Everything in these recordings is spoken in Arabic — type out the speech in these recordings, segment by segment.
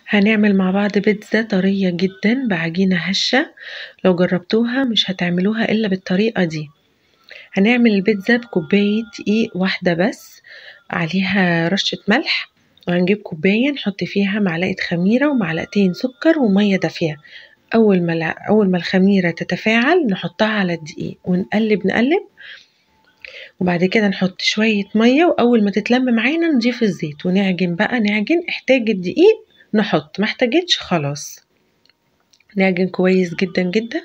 هنعمل مع بعض بيتزا طرية جدا بعجينة هشة. لو جربتوها مش هتعملوها إلا بالطريقة دي. هنعمل البيتزا بكوباية دقيق واحدة بس، عليها رشة ملح، وهنجيب كوباية نحط فيها معلقة خميرة ومعلقتين سكر ومية دافية. أول ما الخميرة تتفاعل نحطها على الدقيق ونقلب نقلب، وبعد كده نحط شوية مية، وأول ما تتلم معانا نضيف الزيت ونعجن بقى نعجن. احتاج الدقيق نحط، ما احتاجتش خلاص. نعجن كويس جدا جدا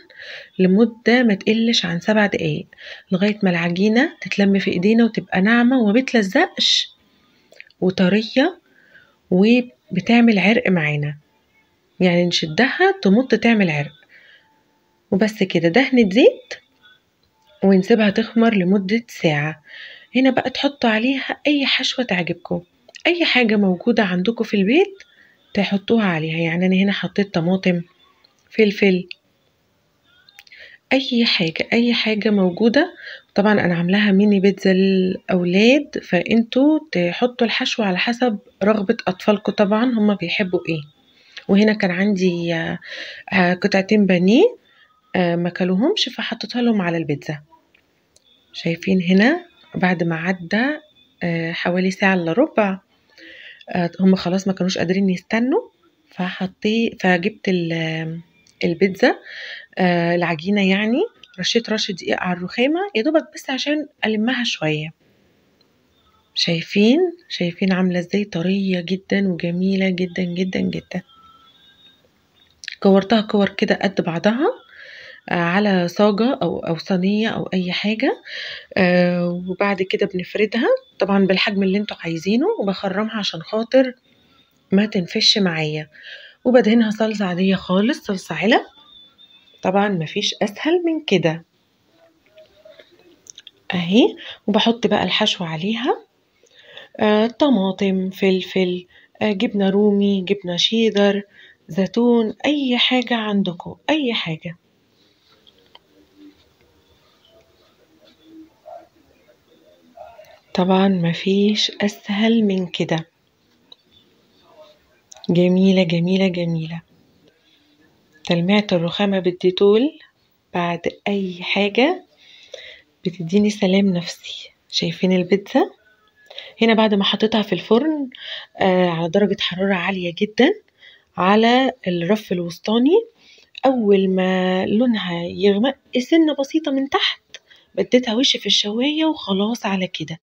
لمدة ما تقلش عن 7 دقايق، لغاية ما العجينة تتلم في ايدينا وتبقى ناعمة وما بتلزقش وطرية وبتعمل عرق معانا، يعني نشدها تمط تعمل عرق. وبس كده، دهنة زيت ونسيبها تخمر لمدة ساعة. هنا بقى تحطوا عليها أي حشوة تعجبكم، أي حاجة موجودة عندكم في البيت تحطوها عليها. يعني أنا هنا حطيت طماطم، فلفل، أي حاجة موجودة. طبعا أنا عاملاها ميني بيتزا للأولاد، فأنتوا تحطوا الحشو على حسب رغبة أطفالكم، طبعا هما بيحبوا إيه. وهنا كان عندي قطعتين بانيه ما كلوهمش، فحطيتها لهم على البيتزا. شايفين هنا بعد ما عدى حوالي ساعة إلا ربع، هم خلاص ما كانوش قادرين يستنوا، فجبت البيتزا، العجينة يعني، رشيت رشة دقيق على الرخامة يا دوبك بس عشان ألمها شوية. شايفين عاملة ازاي؟ طرية جدا وجميلة جدا جدا جدا. كورتها كور كده قد بعضها على صاجة أو صينية أو أي حاجة. وبعد كده بنفردها طبعا بالحجم اللي انتوا عايزينه، وبخرمها عشان خاطر ما تنفش معايا. وبدهنها صلصة عادية خالص، صلصة علب، طبعا مفيش أسهل من كده أهي. وبحط بقى الحشو عليها، طماطم، فلفل، جبنة رومي، جبنة شيدر، زيتون، أي حاجة عندكم، أي حاجة. طبعا مفيش أسهل من كده. جميلة جميلة جميلة. تلميعة الرخامة بالديتول بعد أي حاجة بتديني سلام نفسي. شايفين البيتزا هنا بعد ما حطيتها في الفرن على درجة حرارة عالية جدا على الرف الوسطاني. أول ما لونها يغمق سنة بسيطة من تحت بديتها وش في الشواية، وخلاص على كده.